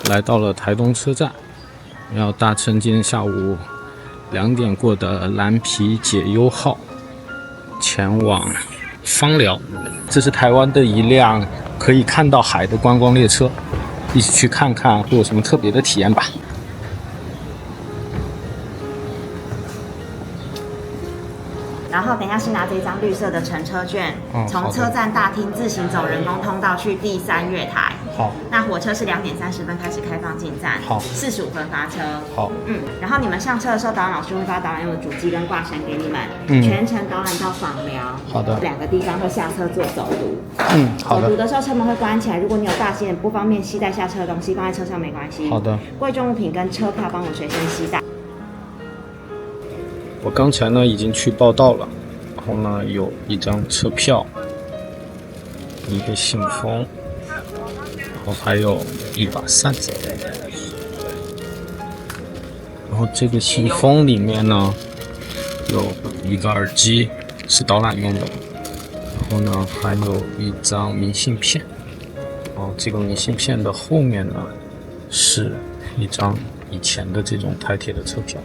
来到了台东车站，要搭乘今天下午2点过的蓝皮解忧号前往芳寮。这是台湾的一辆可以看到海的观光列车，一起去看看会有什么特别的体验吧。然后等一下是拿这一张绿色的乘车券，从车站大厅自行走人工通道去第3月台。好，那火车是2点30分开始开放进站，好，45分发车。好，然后你们上车的时候，导览老师会发导览用的主机跟挂绳给你们，全程导览到访寮。好的，2个地方会下车做走读。好的。走读的时候车门会关起来，如果你有大件不方便携带下车的东西，放在车上没关系。好的。贵重物品跟车票帮我随身携带。我刚才呢已经去报到了，然后呢有一张车票，一个信封，然后还有一把扇子。然后这个信封里面呢有一个耳机，是导览用的。然后呢还有一张明信片。然后这个明信片的后面呢是一张以前的这种台铁的车票。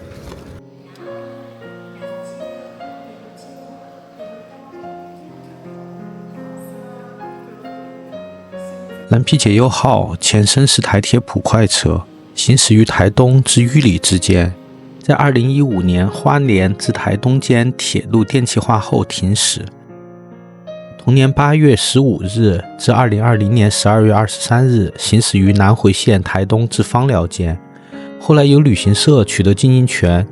蓝皮解忧号前身是台铁普快车，行驶于台东至玉里之间，在2015年花莲至台东间铁路电气化后停驶。同年8月15日至2020年12月23日行驶于南回线台东至芳寮间，后来由旅行社取得经营权，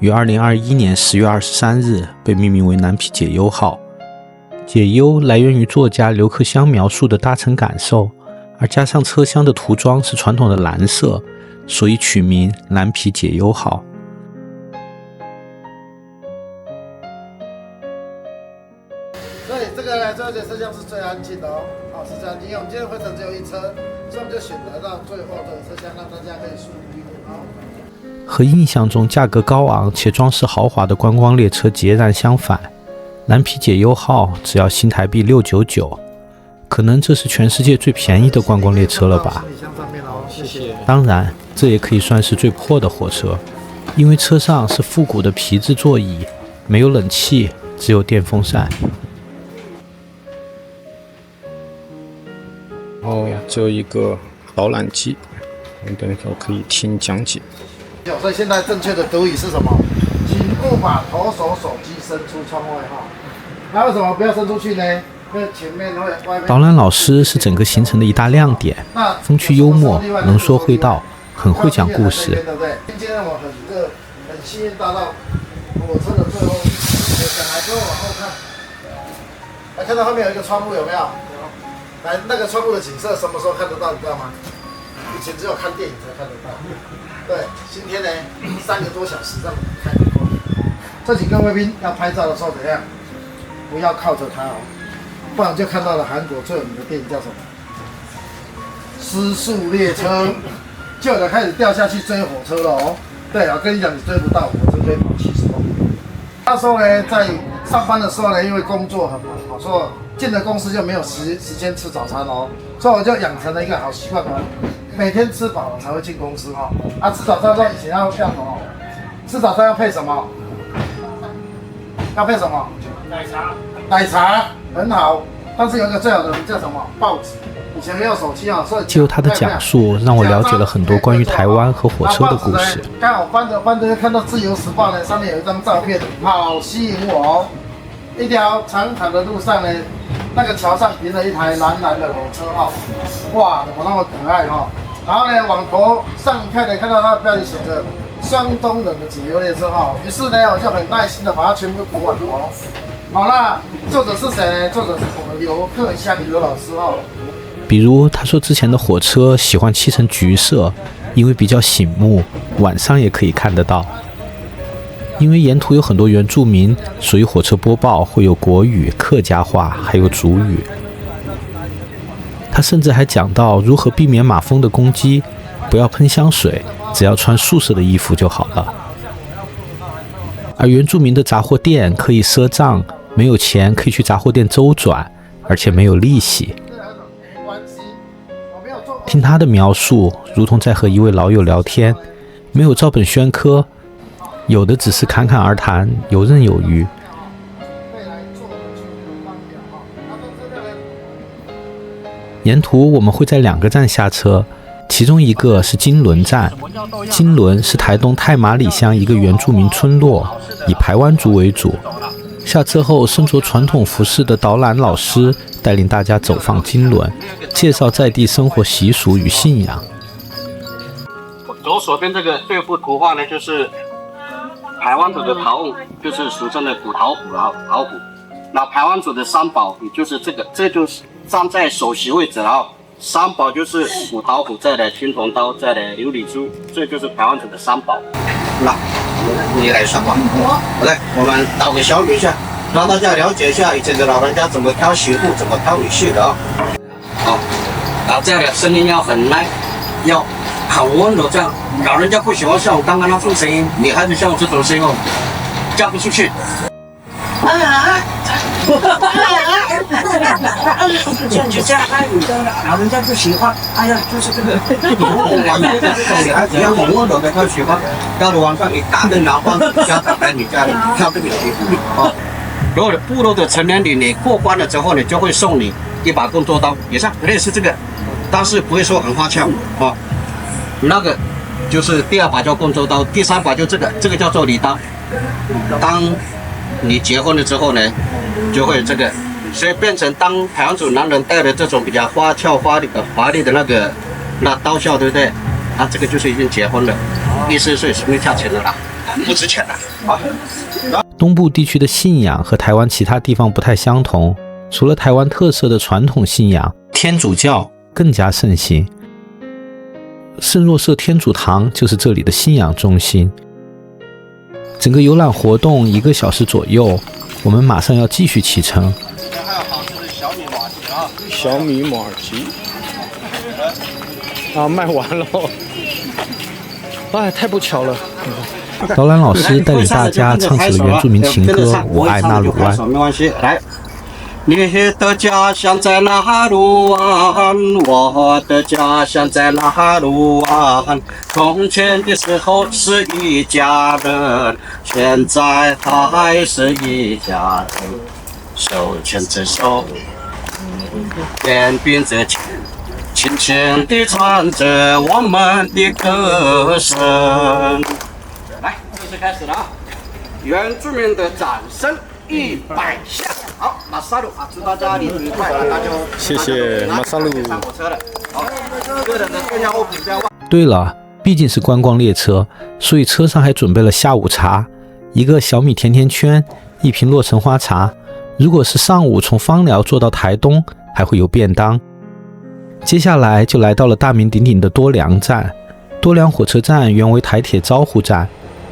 于2021年10月23日被命名为蓝皮解忧号。解忧来源于作家刘克襄描述的搭乘感受，而加上车厢的涂装是传统的蓝色，所以取名蓝皮解忧号。所以这个车厢是最安静的是最安静，因为我们今天回程只有1车，所以我们就选择到最后的车厢，让大家可以舒服一点。和印象中价格高昂且装饰豪华的观光列车截然相反，蓝皮解忧号只要新台币699，可能这是全世界最便宜的观光列车了吧。谢谢。当然，这也可以算是最破的火车，因为车上是复古的皮质座椅，没有冷气，只有电风扇。只有一个导览机，我们等一会儿可以听讲解。所以现在正确的德语是什么？请勿把手机伸出窗外那为什么不要伸出去呢？因为前面会外面。导览老师是整个行程的一大亮点，风趣幽默，能说会道，很会讲故事。对不对？今天我很幸运搭到火车的最后，想来之后往后看，来看到后面有一个窗户有没有？来，那个窗户的景色什么时候看得到？你知道吗？以前只有看电影才看得到。对，今天呢3个多小时让你看得到。这几个卫兵要拍照的时候怎样？不要靠着它不然就看到了韩国最有名的电影叫什么？失速列车，就有人开始掉下去追火车了对，我跟你讲，你追不到，火车可以跑70公里。那时候呢，在上班的时候呢，因为工作很忙，所以进了公司就没有时间吃早餐所以我就养成了一个好习惯每天吃饱了才会进公司吃早餐的时候以前要什么？吃早餐要配什么？要配什么？奶茶很好，但是有一个最好的叫什么？报纸。以前没有手机所以借由他的讲述，让我了解了很多关于台湾和火车的故事。刚好翻着就看到《自由时报》呢，上面有一张照片，好吸引我一条长长的路上呢，那个桥上停了一台蓝蓝的火车哇，怎么那么可爱然后呢，往头上看呢，看到它的标题写着“双东人的解忧列车”于是呢，我就很耐心的把它全部读完好啦，作者是谁呢？作者是我们刘克襄刘老师比如他说之前的火车喜欢漆成橘色，因为比较醒目，晚上也可以看得到。因为沿途有很多原住民，所以火车播报会有国语、客家话，还有族语。他甚至还讲到如何避免马蜂的攻击，不要喷香水，只要穿素色的衣服就好了。而原住民的杂货店可以赊账，没有钱可以去杂货店周转，而且没有利息。听他的描述，如同在和一位老友聊天，没有照本宣科，有的只是侃侃而谈，游刃有余。沿途我们会在2个站下车，其中一个是金轮站。金轮是台东太麻里乡一个原住民村落，以排湾族为主。下车后，身着传统服饰的导览老师带领大家走访金轮，介绍在地生活习俗与信仰。左手边这幅图画呢，就是排湾族的陶瓮，就是俗称的古陶虎陶虎。那排湾族的三宝，也就是这就是站在首席位置，然后三宝就是古陶虎，再来青铜刀，再来琉璃珠，这就是排湾族的三宝。那你来上吧，来，我们导个小语一下，让大家了解一下以前的老人家怎么挑媳妇，怎么挑女婿的啊。好，然后这样的声音要很耐，要很温柔，这样老人家不喜欢像我刚刚那种声音，女孩子像我这种声音哦，嫁不出去。就这样，老人家不喜欢。哎呀，就是这个，女孩子要很温柔的，她喜欢。到了晚上，你大灯拿光，家长来你家里跳这个媳妇啊。如果部落的成年礼你过关了之后，你就会送你一把工作刀，也是类似这个，但是不会说很花俏啊。那个就是第2把叫工作刀，第3把就这个叫做礼刀。当你结婚了之后呢，就会这个，所以变成当排湾族男人戴的这种比较花俏华丽的那刀鞘，对不对？啊，这个就是已经结婚了，14岁是没价钱的啦，不值钱的啊。东部地区的信仰和台湾其他地方不太相同，除了台湾特色的传统信仰，天主教更加盛行。圣若瑟天主堂就是这里的信仰中心。整个游览活动1个小时左右，我们马上要继续启程。还有好吃的小米马蹄啊，小米马蹄啊，卖完了，哎，太不巧了。导览老师带领大家唱起了原住民情歌《我爱纳鲁湾》。没关系，来。你的家乡在纳鲁湾，我的家乡在纳鲁湾。从前的时候是一家人，现在还是一家人。手牵着手，肩并着肩，轻轻地唱着我们的歌声。来，正式开始了啊！原住民的掌声100下。好，马萨鲁啊，祝大家旅途愉快，大家就谢谢马萨鲁。上火车了，好，个人的重要物品不要忘。对了，毕竟是观光列车，所以车上还准备了下午茶，1个小米甜甜圈，1瓶洛城花茶。如果是上午从枋寮坐到台东，还会有便当。接下来就来到了大名鼎鼎的多良站。多良火车站原为台铁招呼站，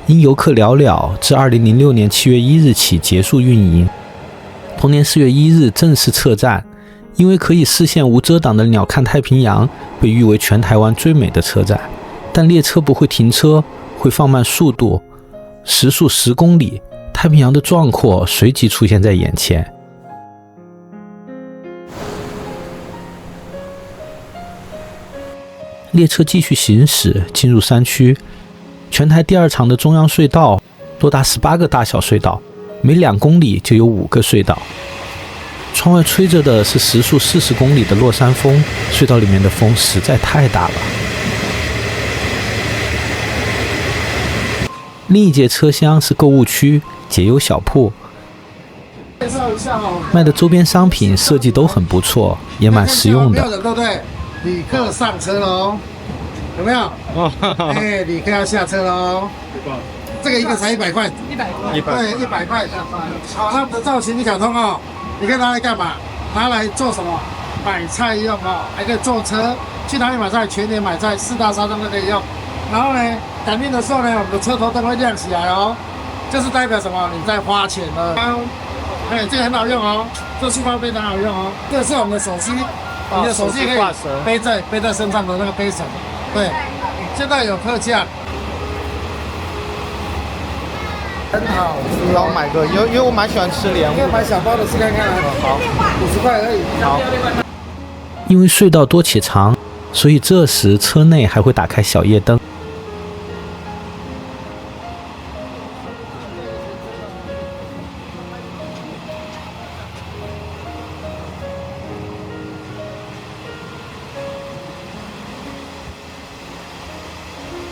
因游客寥寥，自2006年7月1日起结束运营。同年4月1日正式撤站，因为可以视线无遮挡的鸟瞰太平洋，被誉为全台湾最美的车站。但列车不会停车，会放慢速度，时速10公里，太平洋的壮阔随即出现在眼前。列车继续行驶，进入山区。全台第2长的中央隧道，多达18个大小隧道，每2公里就有5个隧道。窗外吹着的是时速40公里的落山风，隧道里面的风实在太大了。另一节车厢是购物区、解忧小铺，卖的周边商品设计都很不错，也蛮实用的。对不对？旅客上车喽，有没有？哎，旅客要下车喽。这个一个才100块，100块，对，100块。好，他们的造型你想通哦？你可以拿来干嘛？拿来做什么？买菜用哦，还可以坐车去哪里买菜？全年买菜，4大沙庄都可以用。然后呢，赶运的时候呢，我们的车头灯会亮起来哦，就是代表什么？你在花钱了。哎，这个很好用哦，这书包非常好用哦。这是我们的手机，你的手机可以背在身上的那个背绳。对，现在有特价。很好，我要买个，因为我蛮喜欢吃莲雾。要买小包的试看看啊。好，50块而已。好。因为隧道多且长，所以这时车内还会打开小夜灯。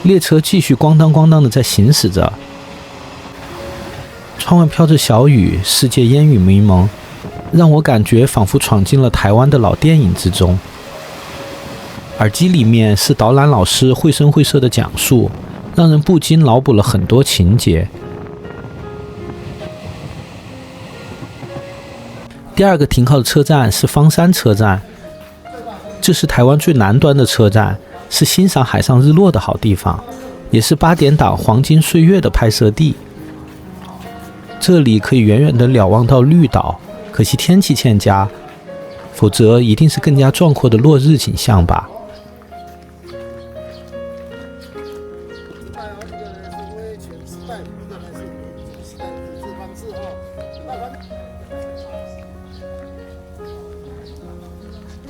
列车继续咣当咣当的在行驶着，窗外飘着小雨，世界烟雨迷蒙，让我感觉仿佛闯进了台湾的老电影之中。耳机里面是导览老师绘声绘色的讲述，让人不禁脑补了很多情节。第二个停靠的车站是方山车站，这是台湾最南端的车站，是欣赏海上日落的好地方，也是8点档黄金岁月的拍摄地。这里可以远远地瞭望到绿岛，可惜天气欠佳，否则一定是更加壮阔的落日景象吧。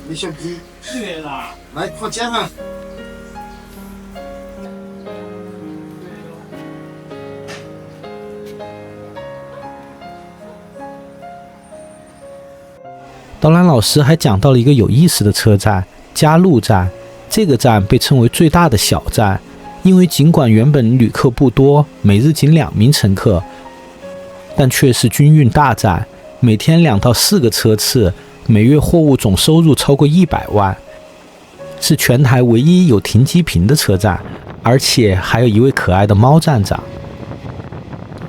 你手机对啦，来扩江啊！导览老师还讲到了一个有意思的车站——嘉路站。这个站被称为最大的小站，因为尽管原本旅客不多，每日仅2名乘客，但却是军运大站，每天2到4个车次，每月货物总收入超过100万，是全台唯一有停机坪的车站，而且还有一位可爱的猫站长。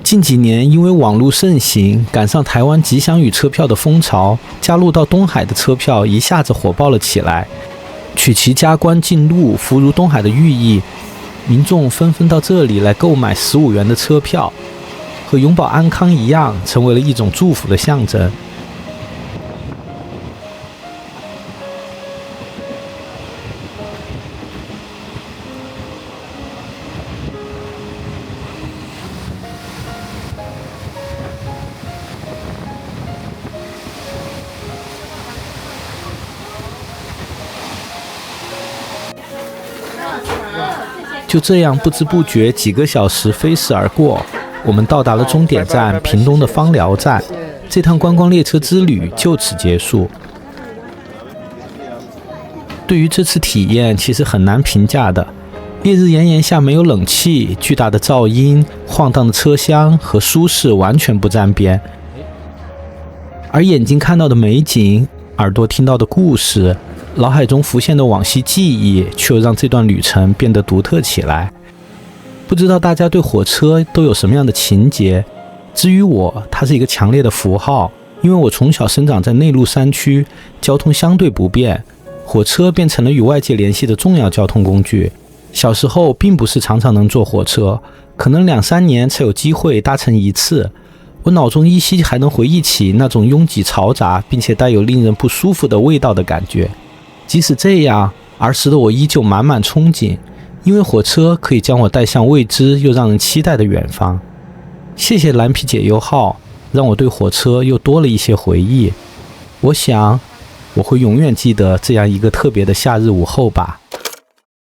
近几年因为网络盛行，赶上台湾吉祥语车票的风潮，嘉路到东海的车票一下子火爆了起来，取其加官进禄，福如东海的寓意，民众纷纷到这里来购买15元的车票，和永保安康一样，成为了一种祝福的象征。就这样不知不觉几个小时飞逝而过，我们到达了终点站屏东的枋寮站，这趟观光列车之旅就此结束。对于这次体验其实很难评价的，烈日炎炎下没有冷气，巨大的噪音，晃荡的车厢和舒适完全不沾边，而眼睛看到的美景，耳朵听到的故事，脑海中浮现的往昔记忆，却又让这段旅程变得独特起来。不知道大家对火车都有什么样的情节？至于我，它是一个强烈的符号，因为我从小生长在内陆山区，交通相对不便，火车变成了与外界联系的重要交通工具。小时候并不是常常能坐火车，可能2-3年才有机会搭乘一次。我脑中依稀还能回忆起那种拥挤嘈杂并且带有令人不舒服的味道的感觉。即使这样，儿时的我依旧满满憧憬，因为火车可以将我带向未知又让人期待的远方。谢谢蓝皮解忧号，让我对火车又多了一些回忆。我想，我会永远记得这样一个特别的夏日午后吧。